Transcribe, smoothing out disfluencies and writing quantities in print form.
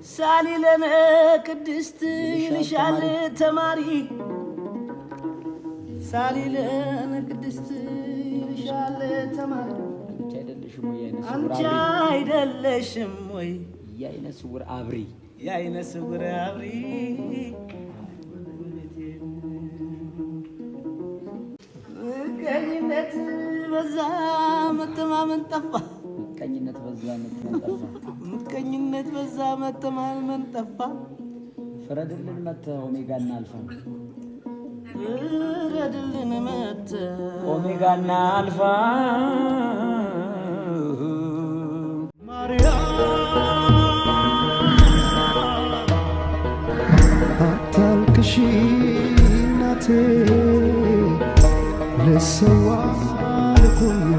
ሳሊለነ ቅድስት ይልሻል ተማሪ ሳሊለነ ቅድስት ይልሻል ተማሪ አንቺ አይደለሽም ወይ የአይነ ስውር አብሪ የአይነ ስውር አብሪ ምቀኝነት በዛ መተማመን ጠፋ ምቀኝነት በዛ መተማመን ጠፋ ምቀኝነት በዛ መተማመን ጠፋ ፍረድልን መተ ኦሜጋና አልፋ ፍረድልን መተ ኦሜጋና አልፋ አታልቅሺ እናቴ ልሰዋ ልኩኝ